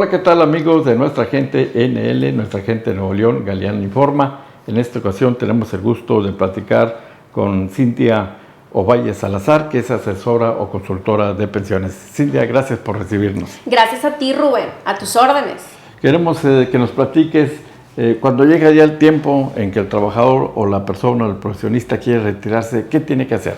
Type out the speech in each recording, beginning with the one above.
Hola, ¿qué tal amigos de nuestra gente NL, nuestra gente de Nuevo León, Galeano Informa? En esta ocasión tenemos el gusto de platicar con Cintia Ovalle Salazar, que es asesora o consultora de pensiones. Cintia, gracias por recibirnos. Gracias a ti, Rubén, a tus órdenes. Queremos que nos platiques cuando llega ya el tiempo en que el trabajador o la persona o el profesionista quiere retirarse, ¿qué tiene que hacer?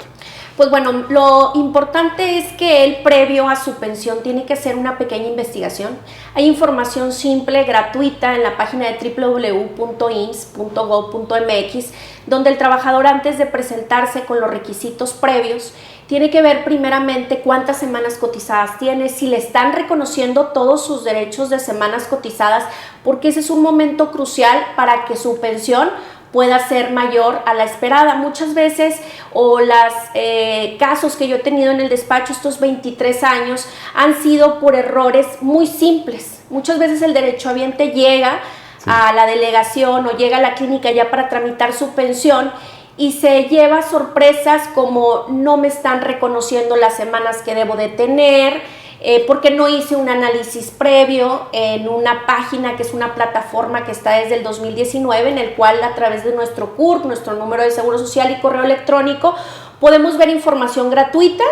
Pues bueno, lo importante es que él, previo a su pensión, tiene que hacer una pequeña investigación. Hay información simple, gratuita, en la página de www.ins.gov.mx, donde el trabajador, antes de presentarse con los requisitos previos, tiene que ver primeramente cuántas semanas cotizadas tiene, si le están reconociendo todos sus derechos de semanas cotizadas, porque ese es un momento crucial para que su pensión pueda ser mayor a la esperada. Muchas veces, o los casos que yo he tenido en el despacho estos 23 años, han sido por errores muy simples. Muchas veces el derechohabiente llega a la delegación o llega a la clínica ya para tramitar su pensión y se lleva sorpresas como: no me están reconociendo las semanas que debo de tener, porque no hice un análisis previo en una página que es una plataforma que está desde el 2019, en el cual, a través de nuestro CURP, nuestro número de seguro social y correo electrónico, podemos ver información gratuita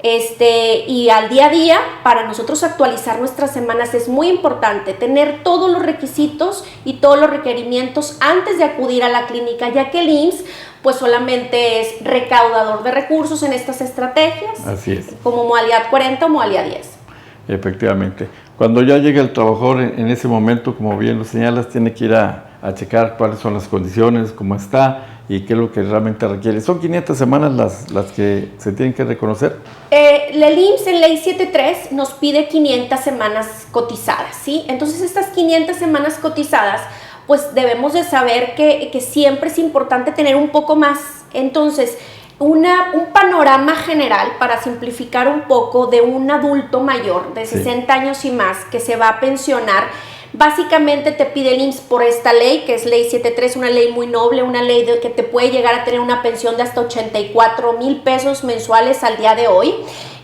y al día a día. Para nosotros actualizar nuestras semanas es muy importante tener todos los requisitos y todos los requerimientos antes de acudir a la clínica, ya que el IMSS pues solamente es recaudador de recursos en estas estrategias. Así es. Como modalidad 40 o modalidad 10. Efectivamente. Cuando ya llega el trabajador, en ese momento, como bien lo señalas, tiene que ir a checar cuáles son las condiciones, cómo está y qué es lo que realmente requiere. ¿Son 500 semanas las que se tienen que reconocer? El IMSS en Ley 73 nos pide 500 semanas cotizadas, ¿sí? Entonces, estas 500 semanas cotizadas, pues debemos de saber que siempre es importante tener un poco más. Entonces, un panorama general, para simplificar un poco, de un adulto mayor de 60 años y más que se va a pensionar. Básicamente te pide el IMSS por esta ley, que es Ley 73, una ley muy noble, una ley que te puede llegar a tener una pensión de hasta 84,000 pesos mensuales al día de hoy.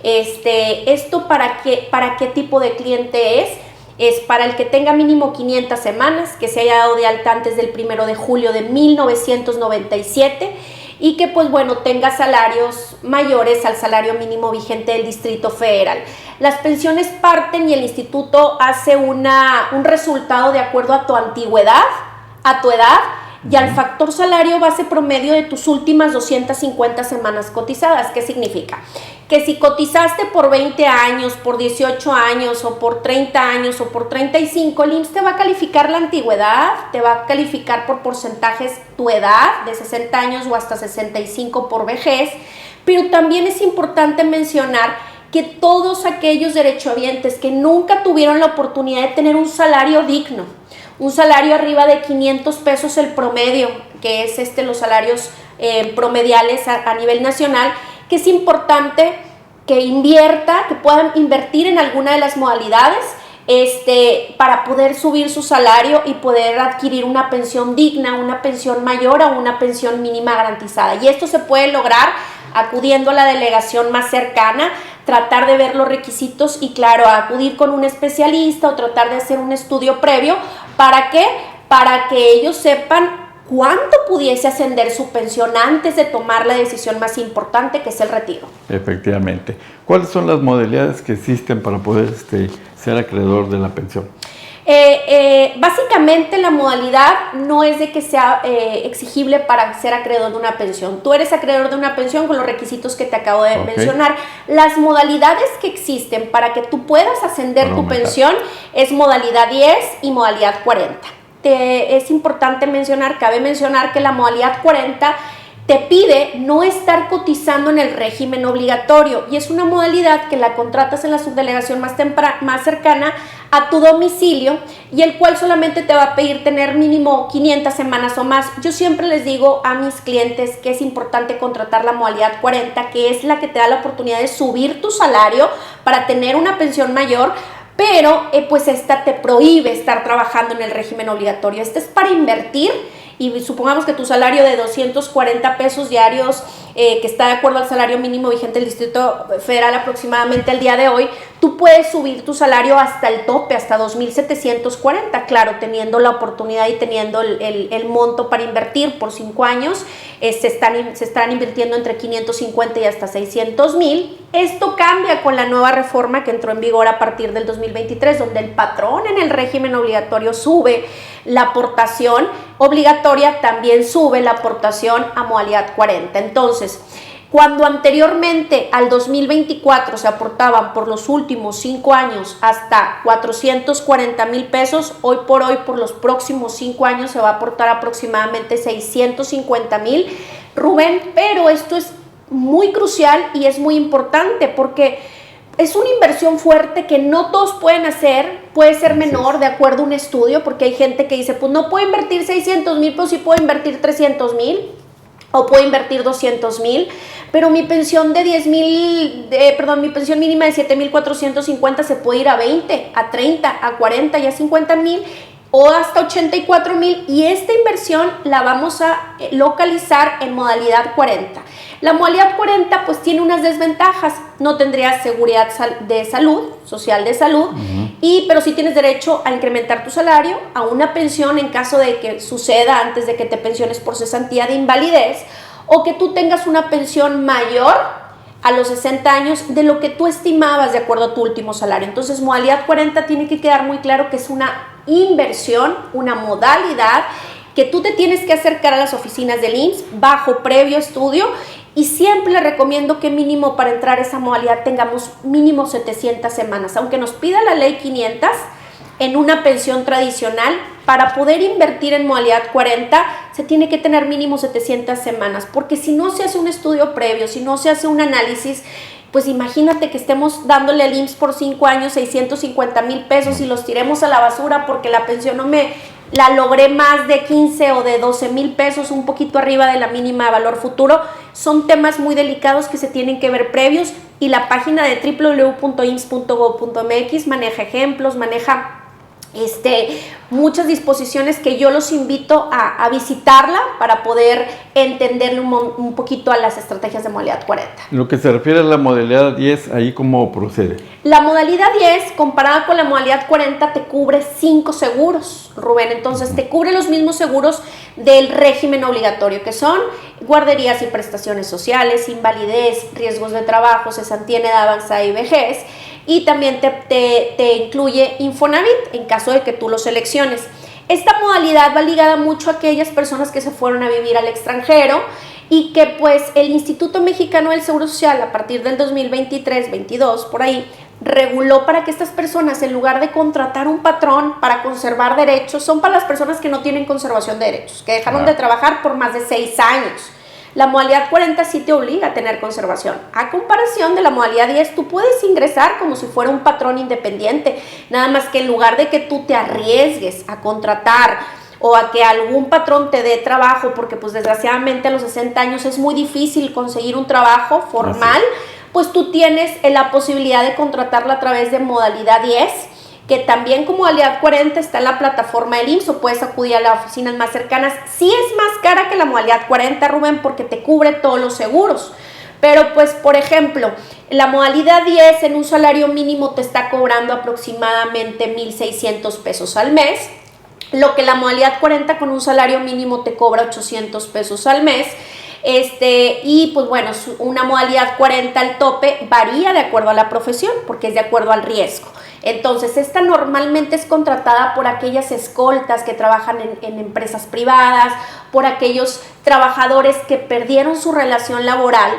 ¿Esto para qué tipo de cliente es? Es para el que tenga mínimo 500 semanas, que se haya dado de alta antes del 1 de julio de 1997 y que, pues bueno, tenga salarios mayores al salario mínimo vigente del Distrito Federal. Las pensiones parten y el instituto hace un resultado de acuerdo a tu antigüedad, a tu edad y al factor salario base promedio de tus últimas 250 semanas cotizadas. ¿Qué significa? Que si cotizaste por 20 años, por 18 años o por 30 años o por 35, el IMSS te va a calificar la antigüedad, te va a calificar por porcentajes tu edad, de 60 años o hasta 65 por vejez, pero también es importante mencionar que todos aquellos derechohabientes que nunca tuvieron la oportunidad de tener un salario digno, un salario arriba de 500 pesos el promedio, que es los salarios promediales a nivel nacional, que es importante que puedan invertir en alguna de las modalidades para poder subir su salario y poder adquirir una pensión digna, una pensión mayor a una pensión mínima garantizada. Y esto se puede lograr acudiendo a la delegación más cercana, tratar de ver los requisitos y, claro, acudir con un especialista o tratar de hacer un estudio previo. ¿Para qué? Para que ellos sepan cuánto pudiese ascender su pensión antes de tomar la decisión más importante, que es el retiro. Efectivamente. ¿Cuáles son las modalidades que existen para poder ser acreedor de la pensión? Básicamente la modalidad no es de que sea exigible para ser acreedor de una pensión. Tú eres acreedor de una pensión con los requisitos que te acabo de mencionar. Las modalidades que existen para que tú puedas ascender tu pensión es modalidad 10 y modalidad 40. Es importante cabe mencionar que la modalidad 40 te pide no estar cotizando en el régimen obligatorio y es una modalidad que la contratas en la subdelegación más cercana a tu domicilio y el cual solamente te va a pedir tener mínimo 500 semanas o más. Yo siempre les digo a mis clientes que es importante contratar la modalidad 40, que es la que te da la oportunidad de subir tu salario para tener una pensión mayor, pero pues esta te prohíbe estar trabajando en el régimen obligatorio. Esta es para invertir y supongamos que tu salario de 240 pesos diarios, que está de acuerdo al salario mínimo vigente del Distrito Federal aproximadamente el día de hoy, tú puedes subir tu salario hasta el tope, hasta 2,740, claro, teniendo la oportunidad y teniendo el monto para invertir por 5 años, se están invirtiendo entre 550 y hasta 600,000. Esto cambia con la nueva reforma que entró en vigor a partir del 2023, donde el patrón en el régimen obligatorio sube la aportación obligatoria, también sube la aportación a modalidad 40. Entonces, cuando anteriormente al 2024 se aportaban por los últimos 5 años hasta 440,000 pesos, hoy por hoy por los próximos 5 años se va a aportar aproximadamente 650,000, Rubén, pero esto es muy crucial y es muy importante porque es una inversión fuerte que no todos pueden hacer, puede ser menor de acuerdo a un estudio, porque hay gente que dice, pues no puedo invertir 600,000, pero sí puedo invertir 300,000 o puedo invertir 200,000, pero mi pensión de mi pensión mínima de 7,450 se puede ir a 20, a 30, a 40 y a 50,000 o hasta 84,000, y esta inversión la vamos a localizar en modalidad 40. La modalidad 40 pues tiene unas desventajas, no tendrías seguridad de salud, social de salud, pero sí tienes derecho a incrementar tu salario, a una pensión en caso de que suceda antes de que te pensiones por cesantía de invalidez, o que tú tengas una pensión mayor a los 60 años de lo que tú estimabas de acuerdo a tu último salario. Entonces, modalidad 40 tiene que quedar muy claro que es una inversión, una modalidad que tú te tienes que acercar a las oficinas del IMSS bajo previo estudio, y siempre le recomiendo que mínimo para entrar a esa modalidad tengamos mínimo 700 semanas, aunque nos pida la ley 500 en una pensión tradicional. Para poder invertir en modalidad 40 se tiene que tener mínimo 700 semanas, porque si no se hace un estudio previo, si no se hace un análisis, pues imagínate que estemos dándole al IMSS por 5 años 650,000 pesos y los tiremos a la basura porque la pensión no me la logré más de 15 o de 12,000 pesos, un poquito arriba de la mínima de valor futuro. Son temas muy delicados que se tienen que ver previos, y la página de www.ims.gov.mx maneja ejemplos, maneja muchas disposiciones que yo los invito a visitarla para poder entenderle un poquito a las estrategias de modalidad 40. Lo que se refiere a la modalidad 10, ¿ahí cómo procede? La modalidad 10, comparada con la modalidad 40, te cubre 5 seguros, Rubén. Entonces, te cubre los mismos seguros del régimen obligatorio, que son guarderías y prestaciones sociales, invalidez, riesgos de trabajo, cesantía en edad avanzada y vejez. Y también te incluye Infonavit en caso de que tú lo selecciones. Esta modalidad va ligada mucho a aquellas personas que se fueron a vivir al extranjero y que pues el Instituto Mexicano del Seguro Social a partir del 2023-22 por ahí reguló para que estas personas, en lugar de contratar un patrón para conservar derechos, son para las personas que no tienen conservación de derechos, que dejaron de trabajar por más de 6 años. La modalidad 40 sí te obliga a tener conservación. A comparación de la modalidad 10, tú puedes ingresar como si fuera un patrón independiente, nada más que en lugar de que tú te arriesgues a contratar o a que algún patrón te dé trabajo, porque pues desgraciadamente a los 60 años es muy difícil conseguir un trabajo formal, pues tú tienes la posibilidad de contratarla a través de modalidad 10, que también como modalidad 40 está en la plataforma del IMSS, o puedes acudir a las oficinas más cercanas. Sí es más cara que la modalidad 40, Rubén, porque te cubre todos los seguros. Pero pues, por ejemplo, la modalidad 10 en un salario mínimo te está cobrando aproximadamente 1,600 pesos al mes, lo que la modalidad 40 con un salario mínimo te cobra 800 pesos al mes. Y pues bueno, una modalidad 40 al tope varía de acuerdo a la profesión, porque es de acuerdo al riesgo. Entonces, esta normalmente es contratada por aquellas escoltas que trabajan en empresas privadas, por aquellos trabajadores que perdieron su relación laboral,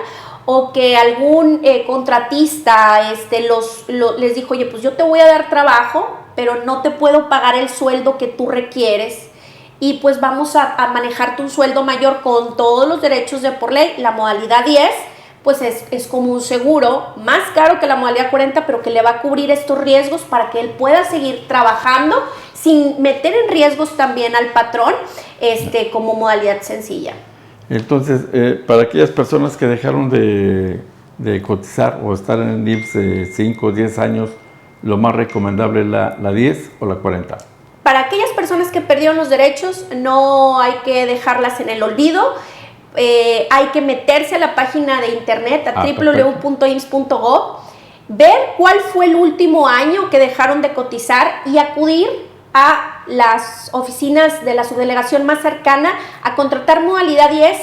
o que algún contratista les dijo, oye, pues yo te voy a dar trabajo, pero no te puedo pagar el sueldo que tú requieres, y pues vamos a manejarte un sueldo mayor con todos los derechos de por ley. La modalidad 10 pues es como un seguro más caro que la modalidad 40, pero que le va a cubrir estos riesgos para que él pueda seguir trabajando sin meter en riesgos también al patrón, como modalidad sencilla. Entonces, para aquellas personas que dejaron de cotizar o estar en el IMSS 5 o 10 años, ¿lo más recomendable es la 10 o la 40? Para aquellas personas personas que perdieron los derechos no hay que dejarlas en el olvido. Hay que meterse a la página de internet, a www.ims.gov, ver cuál fue el último año que dejaron de cotizar y acudir a las oficinas de la subdelegación más cercana a contratar modalidad 10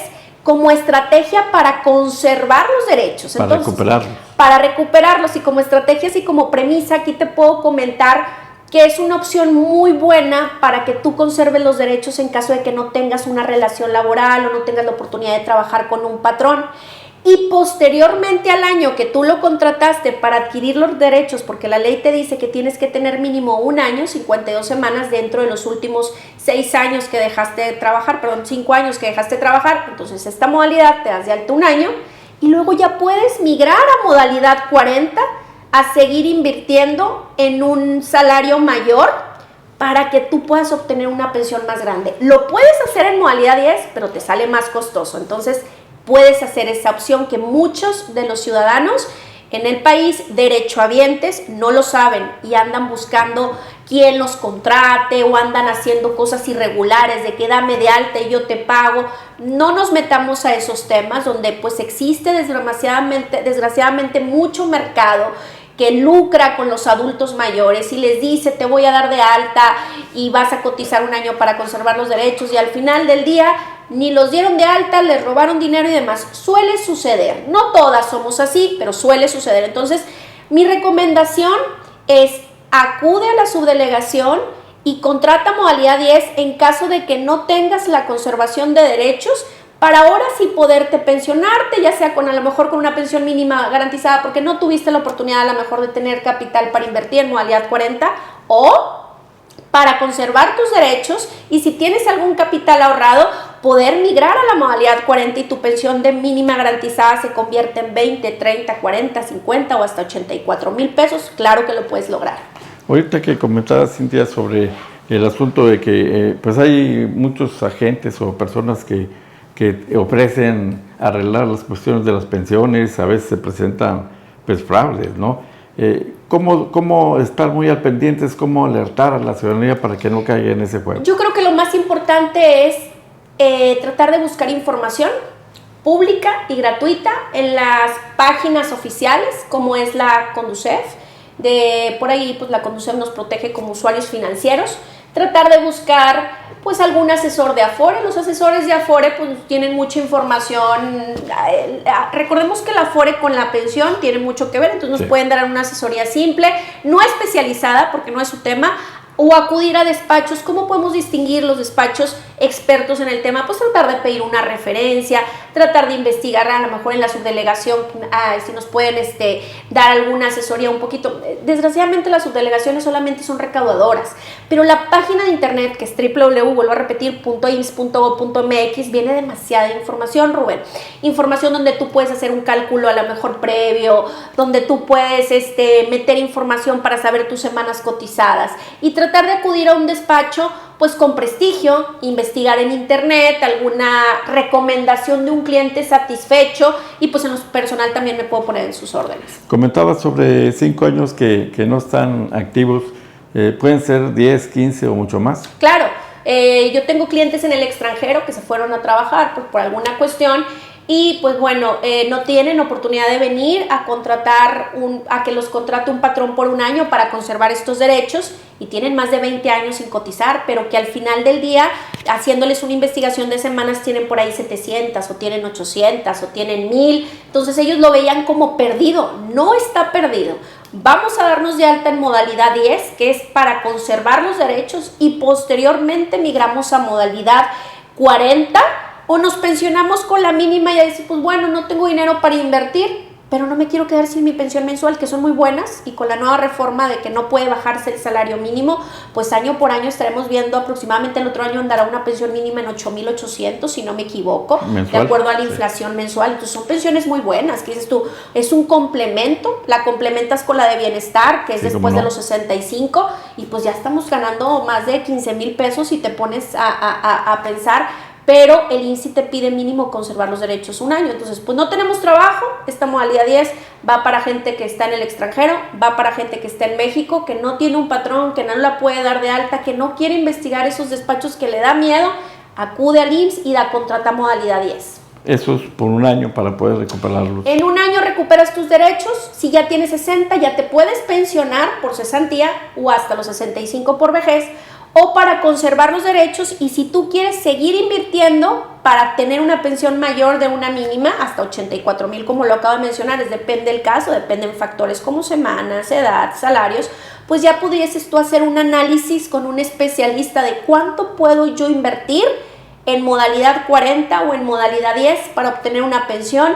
como estrategia para conservar los derechos. Para recuperarlos. Para recuperarlos, y como estrategias y como premisa, aquí te puedo comentar que es una opción muy buena para que tú conserves los derechos en caso de que no tengas una relación laboral o no tengas la oportunidad de trabajar con un patrón. Y posteriormente al año que tú lo contrataste para adquirir los derechos, porque la ley te dice que tienes que tener mínimo un año, 52 semanas dentro de los últimos 6 años que dejaste de trabajar, 5 años que dejaste de trabajar, entonces esta modalidad te das de alta un año y luego ya puedes migrar a modalidad 40 a seguir invirtiendo en un salario mayor para que tú puedas obtener una pensión más grande. Lo puedes hacer en modalidad 10, pero te sale más costoso. Entonces, puedes hacer esa opción que muchos de los ciudadanos en el país, derechohabientes, no lo saben y andan buscando quién los contrate o andan haciendo cosas irregulares de que dame de alta y yo te pago. No nos metamos a esos temas donde pues existe desgraciadamente mucho mercado que lucra con los adultos mayores y les dice te voy a dar de alta y vas a cotizar un año para conservar los derechos y al final del día ni los dieron de alta, les robaron dinero y demás. Suele suceder, no todas somos así, pero suele suceder. Entonces, mi recomendación es acude a la subdelegación y contrata modalidad 10 en caso de que no tengas la conservación de derechos para ahora sí poderte pensionarte, ya sea con a lo mejor con una pensión mínima garantizada porque no tuviste la oportunidad a lo mejor de tener capital para invertir en modalidad 40 o para conservar tus derechos y si tienes algún capital ahorrado, poder migrar a la modalidad 40 y tu pensión de mínima garantizada se convierte en 20, 30, 40, 50 o hasta 84 mil pesos. Claro que lo puedes lograr. Ahorita que comentabas, Cintia, sobre el asunto de que pues hay muchos agentes o personas que ofrecen arreglar las cuestiones de las pensiones, a veces se presentan pues fraudes, ¿no? ¿Cómo estar muy al pendientes, cómo alertar a la ciudadanía para que no caiga en ese juego? Yo creo que lo más importante es tratar de buscar información pública y gratuita en las páginas oficiales, como es la Conducef. Por ahí pues la Conducef nos protege como usuarios financieros. Tratar de buscar pues algún asesor de Afore. Los asesores de Afore pues tienen mucha información. Recordemos que la Afore con la pensión tiene mucho que ver, entonces nos pueden dar una asesoría simple, no especializada porque no es su tema, o acudir a despachos. ¿Cómo podemos distinguir los despachos expertos en el tema? Pues tratar de pedir una referencia, tratar de investigar a lo mejor en la subdelegación si nos pueden dar alguna asesoría un poquito. Desgraciadamente las subdelegaciones solamente son recaudadoras, pero la página de internet que es www.ims.gov.mx viene demasiada información, Rubén. Información donde tú puedes hacer un cálculo a lo mejor previo, donde tú puedes meter información para saber tus semanas cotizadas y tratar de acudir a un despacho pues con prestigio, investigar en internet alguna recomendación de un cliente satisfecho y pues en lo personal también me puedo poner en sus órdenes. Comentabas sobre 5 años que no están activos, ¿pueden ser 10, 15 o mucho más? Claro, yo tengo clientes en el extranjero que se fueron a trabajar por alguna cuestión y pues bueno, no tienen oportunidad de venir a a que los contrate un patrón por un año para conservar estos derechos y tienen más de 20 años sin cotizar, pero que al final del día, haciéndoles una investigación de semanas, tienen por ahí 700 o tienen 800 o tienen 1000, entonces ellos lo veían como perdido. No está perdido. Vamos a darnos de alta en modalidad 10, que es para conservar los derechos, y posteriormente migramos a modalidad 40, o nos pensionamos con la mínima y ahí decimos, pues bueno, no tengo dinero para invertir, pero no me quiero quedar sin mi pensión mensual, que son muy buenas, y con la nueva reforma de que no puede bajarse el salario mínimo, pues año por año estaremos viendo aproximadamente el otro año andará una pensión mínima en 8,800, si no me equivoco, mensual, de acuerdo a la inflación mensual. Entonces son pensiones muy buenas, que dices tú, es un complemento, la complementas con la de bienestar, que es después de los 65, y pues ya estamos ganando más de 15,000 pesos y te pones a pensar pero el INSS te pide mínimo conservar los derechos un año. Entonces, pues no tenemos trabajo, esta modalidad 10 va para gente que está en el extranjero, va para gente que está en México, que no tiene un patrón, que no la puede dar de alta, que no quiere investigar esos despachos, que le da miedo, acude al IMSS y la contrata modalidad 10. Eso es por un año para poder recuperarlos. En un año recuperas tus derechos. Si ya tienes 60, ya te puedes pensionar por cesantía o hasta los 65 por vejez, o para conservar los derechos. Y si tú quieres seguir invirtiendo para tener una pensión mayor de una mínima, hasta 84,000, como lo acabo de mencionar, depende del caso, dependen factores como semanas, edad, salarios, pues ya pudieses tú hacer un análisis con un especialista de cuánto puedo yo invertir en modalidad 40 o en modalidad 10 para obtener una pensión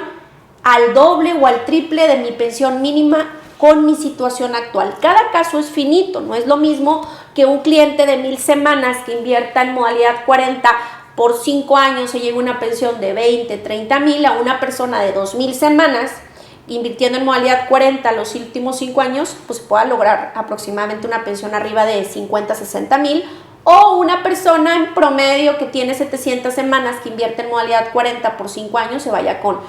al doble o al triple de mi pensión mínima con mi situación actual. Cada caso es finito, no es lo mismo que un cliente de 1,000 semanas que invierta en modalidad 40 por 5 años se lleve una pensión de 20, 30 mil, a una persona de 2,000 semanas invirtiendo en modalidad 40 los últimos 5 años, pues pueda lograr aproximadamente una pensión arriba de 50, 60 mil, o una persona en promedio que tiene 700 semanas que invierte en modalidad 40 por 5 años se vaya con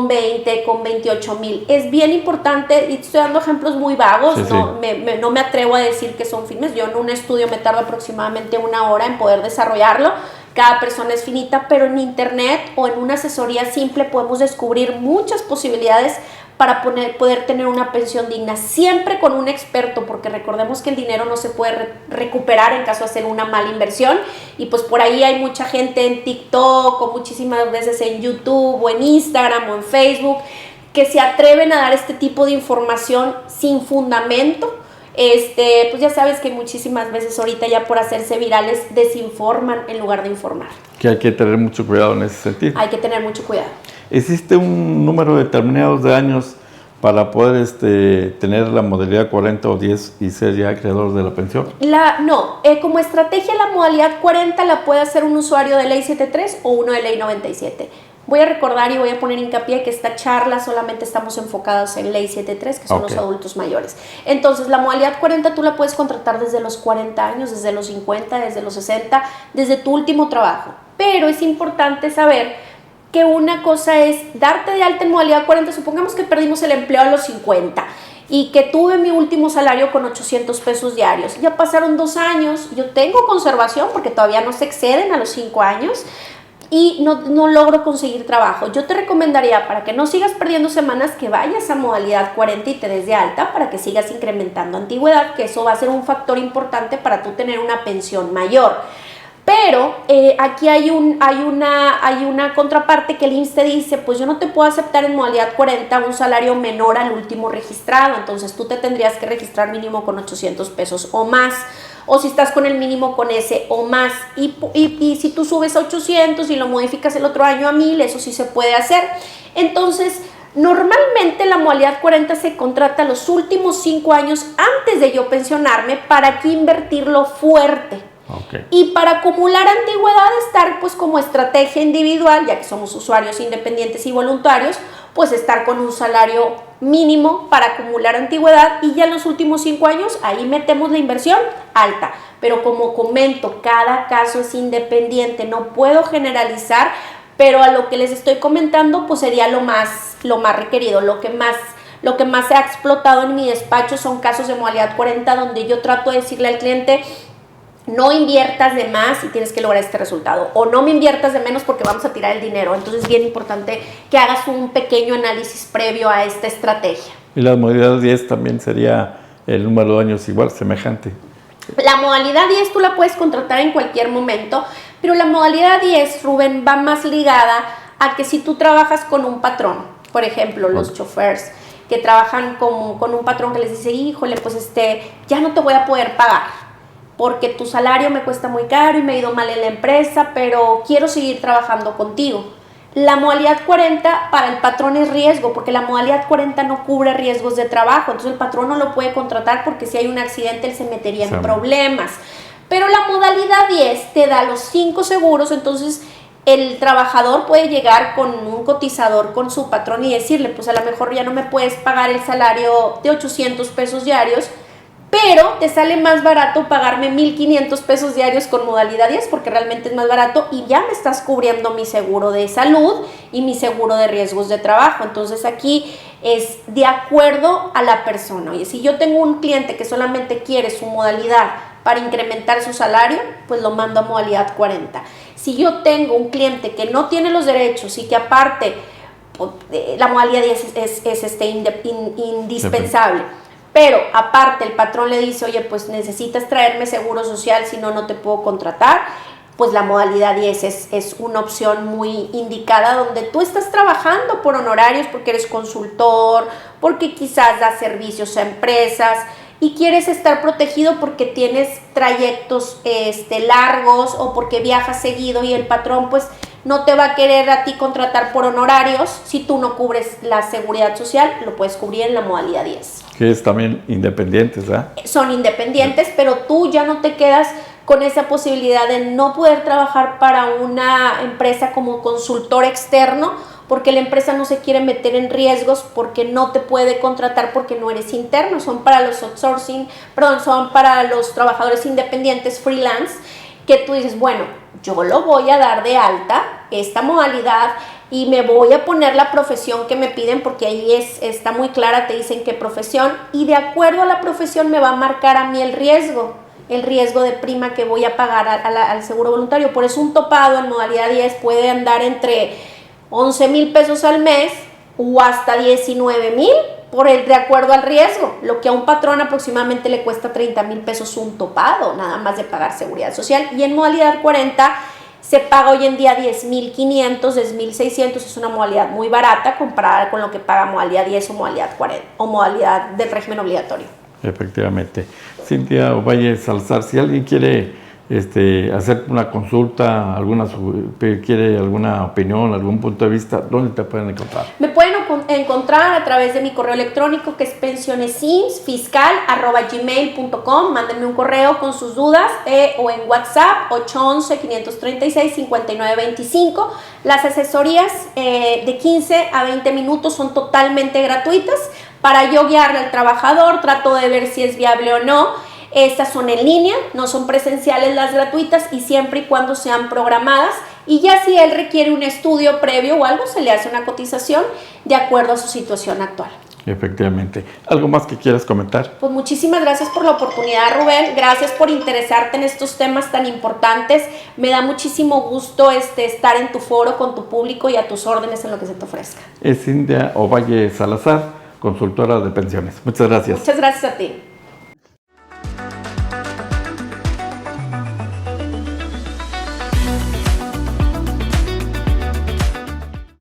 20, con 28 mil. Es bien importante, y estoy dando ejemplos muy vagos, sí, no, sí. no me atrevo a decir que son firmes. Yo en un estudio me tardo aproximadamente 1 hora en poder desarrollarlo. Cada persona es finita, pero en internet o en una asesoría simple podemos descubrir muchas posibilidades para poder tener una pensión digna, siempre con un experto, porque recordemos que el dinero no se puede recuperar en caso de hacer una mala inversión. Y pues por ahí hay mucha gente en TikTok o muchísimas veces en YouTube o en Instagram o en Facebook que se atreven a dar este tipo de información sin fundamento. Pues ya sabes que muchísimas veces ahorita ya por hacerse virales desinforman en lugar de informar. Que hay que tener mucho cuidado en ese sentido. Hay que tener mucho cuidado. ¿Existe un número determinado de años para poder tener la modalidad 40 o 10 y ser ya creador de la pensión? No, como estrategia la modalidad 40 la puede hacer un usuario de Ley 73 o uno de Ley 97. Voy a recordar y voy a poner hincapié que esta charla solamente estamos enfocados en Ley 73, que son los adultos mayores. Entonces, la modalidad 40 tú la puedes contratar desde los 40 años, desde los 50, desde los 60, desde tu último trabajo. Pero es importante saber que una cosa es darte de alta en modalidad 40, supongamos que perdimos el empleo a los 50 y que tuve mi último salario con 800 pesos diarios. Ya pasaron 2 años, yo tengo conservación porque todavía no se exceden a los 5 años y no logro conseguir trabajo. Yo te recomendaría, para que no sigas perdiendo semanas, que vayas a modalidad 40 y te des de alta para que sigas incrementando antigüedad, que eso va a ser un factor importante para tú tener una pensión mayor. Pero aquí hay una contraparte que el IMSS te dice, pues yo no te puedo aceptar en modalidad 40 un salario menor al último registrado, entonces tú te tendrías que registrar mínimo con 800 pesos o más, o si estás con el mínimo con ese o más, y si tú subes a 800 y lo modificas el otro año a 1,000, eso sí se puede hacer. Entonces, normalmente la modalidad 40 se contrata los últimos 5 años antes de yo pensionarme para aquí invertirlo fuerte. Okay. Y para acumular antigüedad, estar pues como estrategia individual, ya que somos usuarios independientes y voluntarios, pues estar con un salario mínimo para acumular antigüedad, y ya en los últimos 5 años ahí metemos la inversión alta. Pero como comento, cada caso es independiente, no puedo generalizar, pero a lo que les estoy comentando pues sería lo más requerido, lo que más se ha explotado en mi despacho son casos de modalidad 40 donde yo trato de decirle al cliente: no inviertas de más si tienes que lograr este resultado, o no me inviertas de menos porque vamos a tirar el dinero. Entonces es bien importante que hagas un pequeño análisis previo a esta estrategia. Y la modalidad 10 también sería el número de años igual, semejante. La modalidad 10 tú la puedes contratar en cualquier momento, pero la modalidad 10, Rubén, va más ligada a que si tú trabajas con un patrón, por ejemplo, los chofers que trabajan con un patrón que les dice: híjole, pues ya no te voy a poder pagar porque tu salario me cuesta muy caro y me ha ido mal en la empresa, pero quiero seguir trabajando contigo. La modalidad 40 para el patrón es riesgo, porque la modalidad 40 no cubre riesgos de trabajo, entonces el patrón no lo puede contratar porque si hay un accidente él se metería en problemas. Pero la modalidad 10 te da los 5 seguros, entonces el trabajador puede llegar con un cotizador con su patrón y decirle: pues a lo mejor ya no me puedes pagar el salario de 800 pesos diarios, pero te sale más barato pagarme 1,500 pesos diarios con modalidad 10 porque realmente es más barato y ya me estás cubriendo mi seguro de salud y mi seguro de riesgos de trabajo. Entonces aquí es de acuerdo a la persona. Oye, si yo tengo un cliente que solamente quiere su modalidad para incrementar su salario, pues lo mando a modalidad 40. Si yo tengo un cliente que no tiene los derechos y que aparte la modalidad 10 es indispensable, pero aparte el patrón le dice, oye, pues necesitas traerme seguro social, si no, no te puedo contratar, pues la modalidad 10 es una opción muy indicada donde tú estás trabajando por honorarios porque eres consultor, porque quizás das servicios a empresas y quieres estar protegido porque tienes trayectos largos o porque viajas seguido y el patrón pues no te va a querer a ti contratar por honorarios si tú no cubres la seguridad social, lo puedes cubrir en la modalidad 10. Que es también independientes, ¿verdad? Son independientes, pero tú ya no te quedas con esa posibilidad de no poder trabajar para una empresa como consultor externo porque la empresa no se quiere meter en riesgos porque no te puede contratar porque no eres interno, son para los outsourcing, perdón, son para los trabajadores independientes freelance que tú dices, bueno, yo lo voy a dar de alta, esta modalidad, y me voy a poner la profesión que me piden porque ahí está muy clara, te dicen qué profesión y de acuerdo a la profesión me va a marcar a mí el riesgo de prima que voy a pagar al seguro voluntario. Por eso un topado en modalidad 10 puede andar entre 11,000 pesos al mes o hasta 19,000 de acuerdo al riesgo, lo que a un patrón aproximadamente le cuesta 30,000 pesos un topado, nada más de pagar seguridad social. Y en modalidad 40 se paga hoy en día 10,500, 10,600, es una modalidad muy barata comparada con lo que paga modalidad 10 o modalidad 40 o modalidad del régimen obligatorio. Efectivamente. Cintia Ovalle Salazar, si alguien quiere hacer una consulta, quiere alguna opinión, algún punto de vista, ¿dónde te pueden encontrar? Me pueden encontrar a través de mi correo electrónico que es pensionessimsfiscal@gmail.com. Mándenme un correo con sus dudas o en WhatsApp 811-536-5925. Las asesorías de 15 a 20 minutos son totalmente gratuitas. Para yo guiarle al trabajador, trato de ver si es viable o no. Estas son en línea, no son presenciales las gratuitas y siempre y cuando sean programadas. Y ya si él requiere un estudio previo o algo, se le hace una cotización de acuerdo a su situación actual. Efectivamente. ¿Algo más que quieras comentar? Pues muchísimas gracias por la oportunidad, Rubén. Gracias por interesarte en estos temas tan importantes. Me da muchísimo gusto estar en tu foro con tu público y a tus órdenes en lo que se te ofrezca. Es Cintia Ovalle Salazar, consultora de pensiones. Muchas gracias. Muchas gracias a ti.